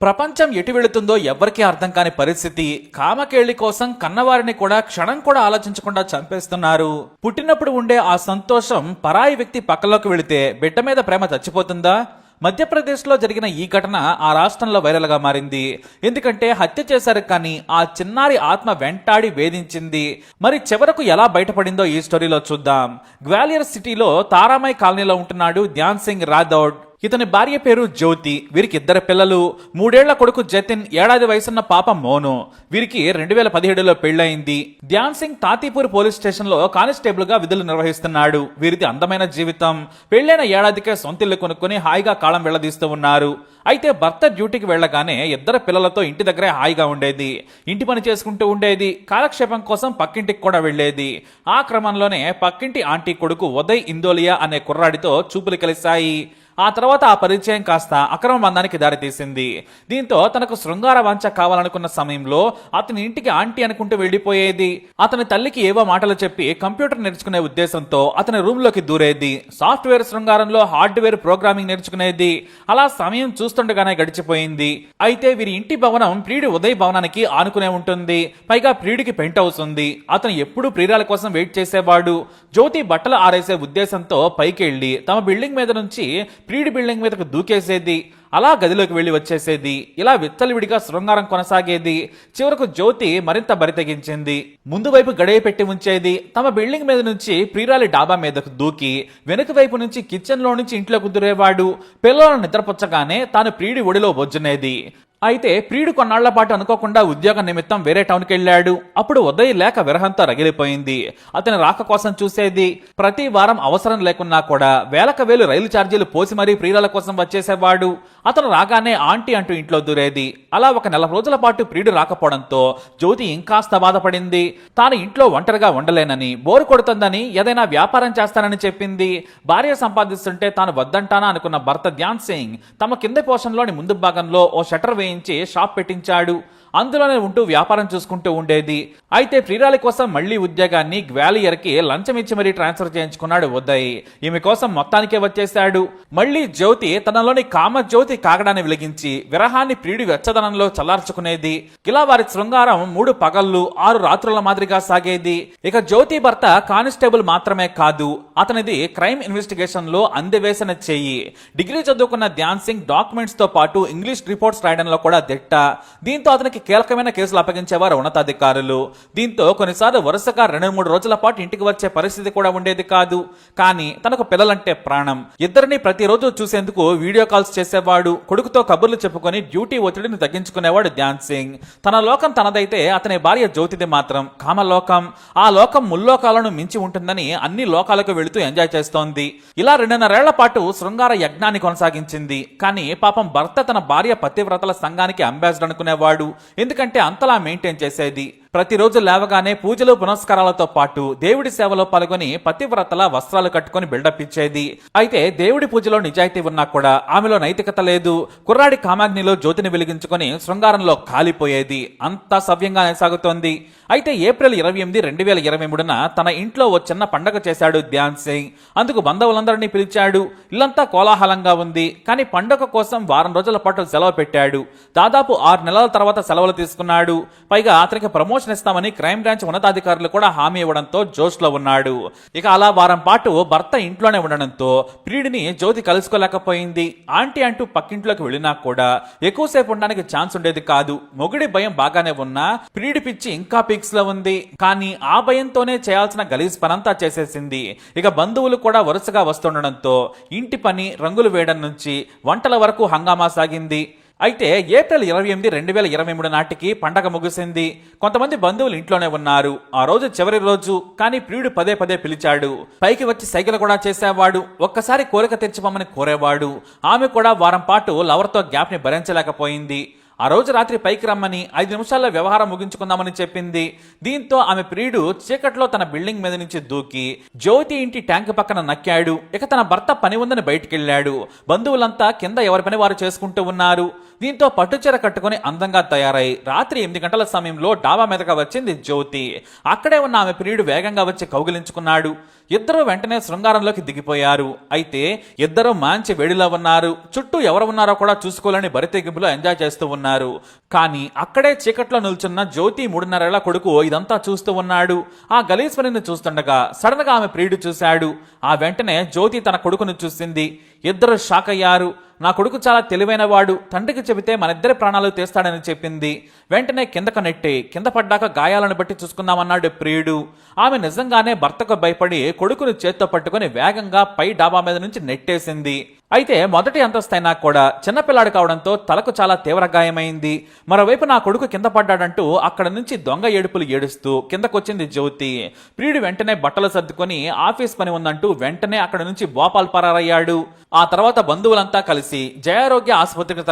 ప్రపంచం ఎటు వెళుతుందో ఎవ్వరికీ అర్థం కాని పరిస్థితి. కామకేళి కోసం కన్నవారిని కూడా క్షణం కూడా ఆలోచించకుండా చంపేస్తున్నారు. పుట్టినప్పుడు ఉండే ఆ సంతోషం పరాయి వ్యక్తి పక్కలోకి వెళితే బిడ్డ మీద ప్రేమ చచ్చిపోతుందా? మధ్యప్రదేశ్లో జరిగిన ఈ ఘటన ఆ రాష్ట్రంలో వైరల్గా మారింది. ఎందుకంటే హత్య చేశారు, కానీ ఆ చిన్నారి ఆత్మ వెంటాడి వేధించింది. మరి చివరకు ఎలా బయటపడిందో ఈ స్టోరీలో చూద్దాం. గ్వాలియర్ సిటీలో తారామై కాలనీలో ఉంటున్నాడు ధ్యాన్ సింగ్ రాథోడ్. ఇతని భార్య పేరు జ్యోతి. వీరికి 2 పిల్లలు. 3 ఏళ్ల కొడుకు జతిన్, 1 ఏడాది వయసున్న పాప మోను. వీరికి 2017లో పెళ్లయింది. ధ్యాన్ సింగ్ తాతీపూర్ పోలీస్ స్టేషన్ లో కానిస్టేబుల్ గా విధులు నిర్వహిస్తున్నాడు. వీరిది అందమైన జీవితం. పెళ్లైన ఏడాదికే సొంతిల్లు కొనుక్కొని హాయిగా కాలం వెళ్లదీస్తూ ఉన్నారు. అయితే భర్త డ్యూటీకి వెళ్లగానే 2 పిల్లలతో ఇంటి దగ్గరే హాయిగా ఉండేది. ఇంటి పని చేసుకుంటూ ఉండేది. కాలక్షేపం కోసం పక్కింటికి కూడా వెళ్లేది. ఆ క్రమంలోనే పక్కింటి ఆంటీ కొడుకు ఉదయ్ ఇందోలియా అనే కుర్రాడితో చూపులు కలిశాయి. ఆ తర్వాత ఆ పరిచయం కాస్త అక్రమ బంధానికి దారితీసింది. దీంతో తనకు శృంగార వాంఛ కావాలనుకున్న సమయంలో అతని ఇంటికి ఆంటీ అనుకుంటూ వెళ్లిపోయేది. అతని తల్లికి ఏవో మాటలు చెప్పి కంప్యూటర్ నేర్చుకునే ఉద్దేశంతో అతని రూమ్ లోకి దూరేది. సాఫ్ట్వేర్ శృంగారంలో హార్డ్వేర్ ప్రోగ్రామింగ్ నేర్చుకునేది. అలా సమయం చూస్తుండగానే గడిచిపోయింది. అయితే వీరి ఇంటి భవనం ప్రియుడి ఉదయ్ భవనానికి ఆనుకునే ఉంటుంది. పైగా ప్రియుడికి పెంట్ హౌస్ ఉంది. అతను ఎప్పుడూ ప్రియురాల కోసం వెయిట్ చేసేవాడు. జ్యోతి బట్టలు ఆరేసే ఉద్దేశంతో పైకి వెళ్లి తమ బిల్డింగ్ మీద నుంచి ప్రియుడి బిల్డింగ్ మీదకు దూకేసేది. అలా గదిలోకి వెళ్లి వచ్చేసేది. ఇలా విచ్చలవిడిగా శృంగారం కొనసాగేది. చివరకు జ్యోతి మరింత బరితెగించింది. ముందు వైపు గడియ పెట్టి ఉంచేది. తమ బిల్డింగ్ మీద నుంచి ప్రియురాలి డాబా మీదకు దూకి వెనుక వైపు నుంచి కిచెన్ లో నుంచి ఇంట్లోకి దూరేవాడు. పిల్లలను నిద్రపుచ్చగానే తాను ప్రియుడి ఒడిలో బొజ్జునేది. అయితే ప్రియుడు కొన్నాళ్ల పాటు అనుకోకుండా ఉద్యోగం నిమిత్తం వేరే టౌన్కి వెళ్ళాడు. అప్పుడు ఉదయ్ లేక విరహంతో రగిలిపోయింది. అతని రాక కోసం చూసేది. ప్రతి వారం అవసరం లేకున్నా కూడా వేలకు వేలు రైలు ఛార్జీలు పోసి మరీ ప్రియురాల కోసం వచ్చేసేవాడు. అతను రాగానే ఆంటీ అంటూ ఇంట్లో దూరేది. అలా 1 నెల రోజుల పాటు ప్రియుడు రాకపోవడంతో జ్యోతి ఇంకాస్త బాధపడింది. తాను ఇంట్లో ఒంటరిగా ఉండలేనని, బోరు కొడుతుందని ఏదైనా వ్యాపారం చేస్తానని చెప్పింది. భార్య సంపాదిస్తుంటే తాను వద్దంటానా అనుకున్న భర్త ధ్యాన్ సింగ్ తమ కింద పోర్షన్లోని ముందు భాగంలో ఓ షట్టర్ వేయించి షాప్ పెట్టించాడు. అందులోనే ఉంటూ వ్యాపారం చూసుకుంటూ ఉండేది. అయితే ప్రియురాలి కోసం మళ్లీ ఉద్యోగాన్ని గ్వాలియర్ కి లంచం ఇచ్చి మరీ ట్రాన్స్ఫర్ చేయించుకున్నాడు ఉదయ్. ఈమె కోసం మొత్తానికే వచ్చేశాడు. మళ్లీ జ్యోతి తనలోని కామ జ్యోతి కాగడాన్ని వెలిగించి విరహాన్ని ప్రియుడి వెచ్చదనంలో చల్లార్చుకునేది. ఇలా వారి శృంగారం 3 పగళ్ళు 6 రాత్రుల మాదిరిగా సాగేది. ఇక జ్యోతి భర్త కానిస్టేబుల్ మాత్రమే కాదు, అతనిది క్రైమ్ ఇన్వెస్టిగేషన్ లో అందవేసిన చెయ్యి. డిగ్రీ చదువుకున్న ధ్యాన్ సింగ్ డాక్యుమెంట్స్ తో పాటు ఇంగ్లీష్ రిపోర్ట్స్ రాయడంలో కూడా దిట్ట. దీంతో అతనికి కీలకమైన కేసులు అప్పగించేవారు ఉన్నతాధికారులు. దీంతో కొన్నిసార్లు వరుసగా 2-3 రోజుల పాటు ఇంటికి వచ్చే పరిస్థితి కూడా ఉండేది కాదు. కానీ తనకు పిల్లలంటే ప్రాణం. ఇద్దరిని ప్రతిరోజు చూసేందుకు వీడియో కాల్స్ చేసేవాడు. కొడుకుతో కబుర్లు చెప్పుకొని డ్యూటీ ఒత్తిడిని తగ్గించుకునేవాడు ధ్యాన్ సింగ్. తన లోకం తనదైతే అతని భార్య జ్యోతిది మాత్రం కామలోకం. ఆ లోకం ముల్లోకాలను మించి ఉంటుందని అన్ని లోకాలకు వెళుతూ ఎంజాయ్ చేస్తోంది. ఇలా 2.5 ఏళ్ల పాటు శృంగార యజ్ఞాన్ని కొనసాగించింది. కానీ పాపం భర్త తన భార్య పతివ్రతల సంఘానికి అంబాసిడర్ అనుకునేవాడు. ఎందుకంటే అంతలా మెయింటైన్ చేసేది. ప్రతిరోజు లేవగానే పూజలు పునస్కారాలతో పాటు దేవుడి సేవలో పాల్గొని పతివ్రతల వస్త్రాలు కట్టుకుని బిల్డప్ ఇచ్చేది. అయితే దేవుడి పూజలో నిజాయితీ ఉన్నా కూడా ఆమెలో నైతికత లేదు. కుర్రాడి కామాగ్నిలో జ్యోతిని వెలిగించుకొని శృంగారంలో కాలిపోయేది. అంతా సవ్యంగానే సాగుతోంది. అయితే ఏప్రిల్ 28, 2023న తన ఇంట్లో ఓ చిన్న పండగ చేశాడు ధ్యాన్ సింగ్. అందుకు బంధువులందరినీ పిలిచాడు. ఇల్లంతా కోలాహలంగా ఉంది. కానీ పండగ కోసం వారం రోజుల పాటు సెలవు పెట్టాడు. దాదాపు 6 నెలల తర్వాత సెలవులు తీసుకున్నాడు. పైగా అతనికి ప్రమోషన్ ఇస్తామని క్రైమ్ బ్రాంచ్ ఉన్నతాధికారులు కూడా హామీ ఇవ్వడంతో జోష్ లో ఉన్నాడు. ఇక అలా వారం పాటు భర్త ఇంట్లోనే ఉండడంతో ప్రియుడిని జ్యోతి కలుసుకోలేకపోయింది. ఆంటీ అంటూ పక్కింట్లోకి వెళ్ళినా కూడా ఎక్కువసేపు ఉండడానికి ఛాన్స్ ఉండేది కాదు. మొగుడి భయం బాగానే ఉన్నా ప్రియుడి పిచ్చి ఇంకా పీక్స్ లో ఉంది. కానీ ఆ భయంతోనే చేయాల్సిన గలీజ్ పనంతా చేసేసింది. ఇక బంధువులు కూడా వరుసగా వస్తుండడంతో ఇంటి పని, రంగులు వేయడం నుంచి వంటల వరకు హంగామా సాగింది. అయితే ఏప్రిల్ 28, 2023 నాటికి పండగ ముగిసింది. కొంతమంది బంధువులు ఇంట్లోనే ఉన్నారు. ఆ రోజు చివరి రోజు. కానీ ప్రియుడు పదే పదే పిలిచాడు. పైకి వచ్చి సైకిల్ కూడా చేసేవాడు. ఒక్కసారి కోరిక తెచ్చిపోమని కోరేవాడు. ఆమె కూడా వారం పాటు లవర్తో గ్యాప్ ని భరించలేకపోయింది. ఆ రోజు రాత్రి పైకి రమ్మని 5 నిమిషాల్లో వ్యవహారం ముగించుకుందామని చెప్పింది. దీంతో ఆమె ప్రియుడు చీకట్లో తన బిల్డింగ్ మీద నుంచి దూకి జ్యోతి ఇంటి ట్యాంక్ పక్కన నక్కాడు. ఇక తన భర్త పని ఉందని బయటికెళ్లాడు. బంధువులంతా కింద ఎవరి పని వారు చేసుకుంటూ ఉన్నారు. దీంతో పట్టుచీర కట్టుకుని అందంగా తయారై రాత్రి 8 గంటల సమయంలో డాబా మీదగా వచ్చింది జ్యోతి. అక్కడే ఉన్న ఆమె ప్రియుడు వేగంగా వచ్చి కౌగిలించుకున్నాడు. ఇద్దరు వెంటనే శృంగారంలోకి దిగిపోయారు. అయితే ఇద్దరు మంచి వేడిలో ఉన్నారు. చుట్టూ ఎవరు ఉన్నారో కూడా చూసుకోలేని బరితెగింపులో ఎంజాయ్ చేస్తూ ఉన్నారు. కానీ అక్కడే చీకట్లో నిల్చున్న జ్యోతి 3.5 ఏళ్ల కొడుకు ఇదంతా చూస్తూ ఉన్నాడు. ఆ గలీశ్వరిని చూస్తుండగా సడన్ గా ఆమె ప్రియుడు చూశాడు. ఆ వెంటనే జ్యోతి తన కొడుకును చూసింది. ఇద్దరు షాక్ అయ్యారు. నా కొడుకు చాలా తెలివైన వాడు, తండ్రికి చెబితే మన ఇద్దరి ప్రాణాలు తీస్తాడని చెప్పింది. వెంటనే కిందకు నెట్టి కింద పడ్డాక గాయాలను బట్టి చూసుకుందామన్నాడు ప్రియుడు. ఆమె నిజంగానే భర్తకు భయపడి కొడుకును చేత్తో పట్టుకుని వేగంగా పై డాబా మీద నుంచి నెట్టేసింది. అయితే మొదటి అంతస్తైనా కూడా చిన్నపిల్లాడు కావడంతో తలకు చాలా తీవ్ర గాయమైంది. మరోవైపు నా కొడుకు కింద పడ్డాడంటూ అక్కడ నుంచి దొంగ ఏడుపులు ఏడుస్తూ కిందకొచ్చింది జ్యోతి. ప్రియుడు వెంటనే బట్టలు సర్దుకొని ఆఫీస్ పని ఉందంటూ వెంటనే అక్కడ నుంచి భోపాల్ పరారయ్యాడు. ఆ తర్వాత బంధువులంతా కలిసి జయారోగ్య ఆసుపత్రికి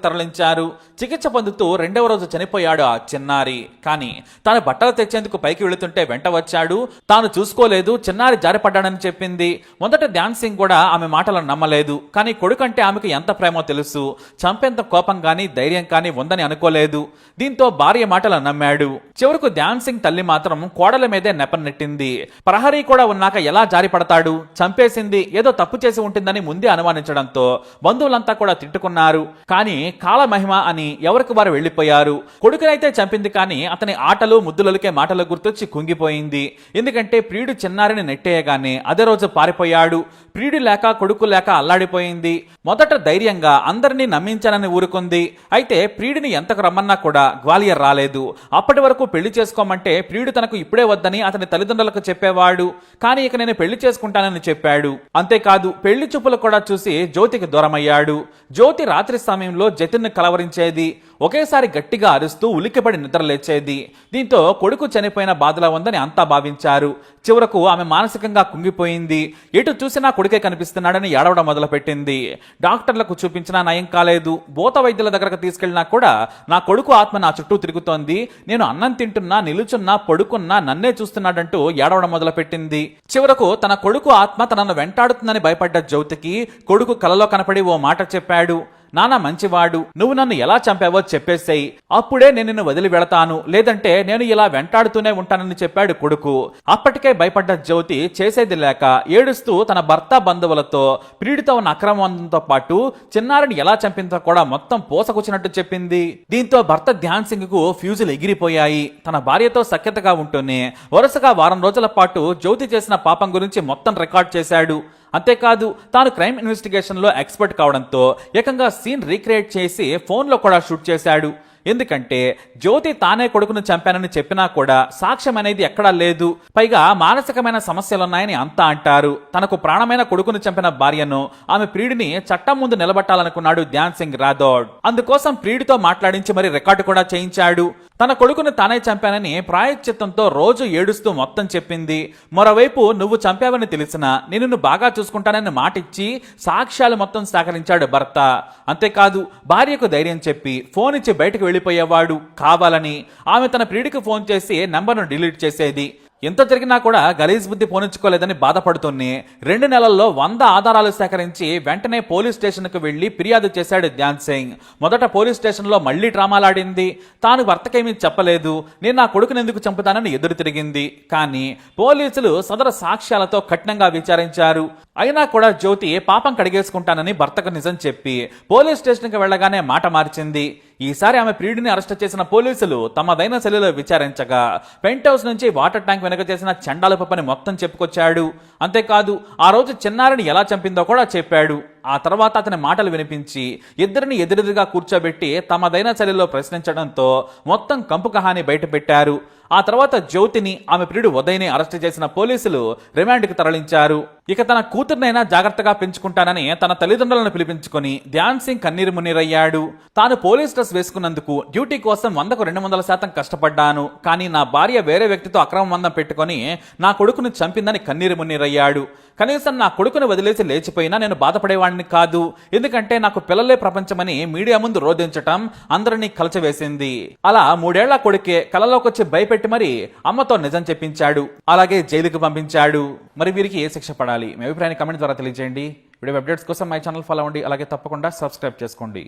తరలించారు. చికిత్స పొందుతూ 2వ రోజు చనిపోయాడు ఆ చిన్నారి. కానీ తాను బట్టలు తెచ్చేందుకు పైకి వెళుతుంటే వెంట వచ్చాడు. తాను చూసుకోలేదు, చిన్నారి జారిపడ్డాడని చెప్పింది. మొదట ధ్యాన్ సింగ్ కూడా ఆమె మాటలను నమ్మలేదు. కానీ కొడుకంటే ఆమెకు ఎంత ప్రేమో తెలుసు. చంపేంత కోపం కానీ ధైర్యం కానీ ఉందని అనుకోలేదు. దీంతో భార్య మాటలు నమ్మాడు. చివరకు ధ్యాన్ సింగ్ తల్లి మాత్రం కోడల మీదే నెపనెట్టింది. ప్రహరీ కూడా ఉన్నాక ఎలా జారిపడతాడు? చంపేసింది, ఏదో తప్పు చేసి ఉంటుందని ముందే అనుమానించడంతో బంధువులంతా కూడా తిట్టుకున్నారు. కానీ కాలమహిమ అని ఎవరికి వారు వెళ్లిపోయారు. కొడుకునైతే చంపింది, కానీ అతని ఆటలు ముద్దులకే మాటలు గుర్తొచ్చి కుంగిపోయింది. ఎందుకంటే ప్రియుడు చిన్నారిని నెట్టేయగానే అదే రోజు పారిపోయాడు. ప్రియుడు లేక కొడుకు లేక అల్లాడిపోయింది. మొదట ధైర్యంగా అందరినీ నమ్మించానని ఊరుకుంది. అయితే ప్రియుడిని ఎంతకు రమ్మన్నా కూడా గ్వాలియర్ రాలేదు. అప్పటి వరకు పెళ్లి చేసుకోమంటే ప్రియుడు తనకు ఇప్పుడే వద్దని అతని తల్లిదండ్రులకు చెప్పేవాడు. కానీ ఇక నేను పెళ్లి చేసుకుంటానని చెప్పాడు. అంతేకాదు పెళ్లి చూపులు కూడా చూసి జ్యోతికి దూరమయ్యాడు. జ్యోతి రాత్రి సమయంలో జతిన్ను కలవరించేది. ఒకేసారి గట్టిగా అరుస్తూ ఉలిక్కిపడి నిద్రలేచేది. దీంతో కొడుకు చనిపోయిన బాధలో ఉందని అంతా భావించారు. చివరకు ఆమె మానసికంగా కుంగిపోయింది. ఎటు చూసినా కొడుకే కనిపిస్తున్నాడని ఏడవడం మొదలుపెట్టింది. డాక్టర్లకు చూపించినా నయం కాలేదు. భూత వైద్యుల దగ్గరకు తీసుకెళ్లినా కూడా నా కొడుకు ఆత్మ నా చుట్టూ తిరుగుతోంది, నేను అన్నం తింటున్నా, నిలుచున్నా, పడుకున్నా నన్నే చూస్తున్నాడంటూ ఏడవడం మొదలుపెట్టింది. చివరకు తన కొడుకు ఆత్మ తనను వెంటాడుతుందని భయపడ్డ జ్యోతికి కొడుకు కలలో కనపడి ఓ మాట చెప్పాడు. నాన్న మంచివాడు, నువ్వు నన్ను ఎలా చంపావో చెప్పేసేయ్, అప్పుడే నేను నిన్ను వదిలి వెళతాను, లేదంటే నేను ఇలా వెంటాడుతూనే ఉంటానని చెప్పాడు కొడుకు. అప్పటికే భయపడ్డ జ్యోతి చేసేది లేక ఏడుస్తూ తన భర్త బంధువులతో ప్రియుడితో ఉన్న అక్రమంతో పాటు చిన్నారిని ఎలా చంపిందో కూడా మొత్తం పోసకొచ్చినట్టు చెప్పింది. దీంతో భర్త ధ్యాన్ సింగ్ కు ఫ్యూజులు ఎగిరిపోయాయి. తన భార్యతో సఖ్యతగా ఉంటూనే వరుసగా వారం రోజుల పాటు జ్యోతి చేసిన పాపం గురించి మొత్తం రికార్డ్ చేశాడు. అంతేకాదు తాను క్రైమ్ ఇన్వెస్టిగేషన్ లో ఎక్స్పర్ట్ కావడంతో ఏకంగా సీన్ రీక్రియేట్ చేసి ఫోన్లో కూడా షూట్ చేశాడు. ఎందుకంటే జ్యోతి తానే కొడుకును చంపానని చెప్పినా కూడా సాక్ష్యం అనేది ఎక్కడా లేదు. పైగా మానసికమైన సమస్యలున్నాయని అంతా అంటారు. తనకు ప్రాణమైన కొడుకును చంపిన భార్యను, ఆమె ప్రియుడిని చట్టం ముందు నిలబట్టాలనుకున్నాడు ధ్యాన్ సింగ్ రాథోడ్. అందుకోసం ప్రియుడితో మాట్లాడించి మరి రికార్డు కూడా చేయించాడు. తన కొడుకును తానే చంపానని ప్రాయశ్చిత్తంతో రోజు ఏడుస్తూ మొత్తం చెప్పింది. మరోవైపు నువ్వు చంపావని తెలిసినా నిన్ను బాగా చూసుకుంటానని మాటిచ్చి సాక్ష్యాలు మొత్తం సేకరించాడు భర్త. అంతేకాదు భార్యకు ధైర్యం చెప్పి ఫోన్ ఇచ్చి బయటకు వెళ్ళిపోయేవాడు. కావాలని ఆమె తన ప్రియుడికి ఫోన్ చేసి నంబర్ను డిలీట్ చేసేది. ఎంత జరిగినా కూడా గలీజ్ బుద్ధి పోనించుకోలేదని బాధపడుతూనే 2 నెలల్లో 100 ఆధారాలు సేకరించి వెంటనే పోలీస్ స్టేషన్కు వెళ్లి ఫిర్యాదు చేశాడు ధ్యాన్ సింగ్. మొదట పోలీస్ స్టేషన్లో మళ్లీ డ్రామాలాడింది. తాను భర్తకేమీ చెప్పలేదు, నేను నా కొడుకుని ఎందుకు చంపుతానని ఎదురు తిరిగింది. కానీ పోలీసులు సదరు సాక్ష్యాలతో కఠినంగా విచారించారు. అయినా కూడా జ్యోతి పాపం కడిగేసుకుంటానని భర్తకు నిజం చెప్పి పోలీస్ స్టేషన్కి వెళ్లగానే మాట మార్చింది. ఈసారి ఆమె ప్రియుడిని అరెస్ట్ చేసిన పోలీసులు తమదైన శైలిలో విచారించగా పెంట్ హౌస్ నుంచి వాటర్ ట్యాంక్ వెనుక చేసిన చండాలపు పని మొత్తం చెప్పుకొచ్చాడు. అంతేకాదు ఆ రోజు చిన్నారిని ఎలా చంపిందో కూడా చెప్పాడు. ఆ తర్వాత అతని మాటలు వినిపించి ఇద్దరిని ఎదురెదురుగా కూర్చోబెట్టి తమదైన శైలిలో ప్రశ్నించడంతో మొత్తం కంపు కహాని బయటపెట్టారు. ఆ తర్వాత జ్యోతిని, ఆమె ప్రియుడు ఉదయ్ని అరెస్ట్ చేసిన పోలీసులు రిమాండ్కి తరలించారు. ఇక తన కూతుర్నైనా జాగ్రత్తగా పెంచుకుంటానని తన తల్లిదండ్రులను పిలిపించుకుని ధ్యాన్ సింగ్ కన్నీరు మున్నీరయ్యాడు. తాను పోలీస్ డ్రెస్ వేసుకున్నందుకు డ్యూటీ కోసం 100కు 200% కష్టపడ్డాను, కానీ నా భార్య వేరే వ్యక్తితో అక్రమ బంధం పెట్టుకుని నా కొడుకును చంపిందని కన్నీరు మున్నీరయ్యాడు. కనీసం నా కొడుకును వదిలేసి లేచిపోయినా నేను బాధపడేవాడిని కాదు, ఎందుకంటే నాకు పిల్లలే ప్రపంచమని మీడియా ముందు రోధించటం అందరినీ కలచవేసింది. అలా 3 ఏళ్ల కొడుకే కలలోకొచ్చి భయపెట్టి మరి అమ్మతో నిజం చెప్పించాడు. అలాగే జైలుకు పంపించాడు. మరి వీరికి ఏ శిక్ష పడాలి? మీ అభిప్రాయాన్ని కమెంట్ ద్వారా తెలియజేయండి. వీడియో అప్డేట్స్ కోసం మై ఛానల్ ఫాలో అవ్వండి. అలాగే తప్పకుండా సబ్స్క్రైబ్ చేసుకోండి.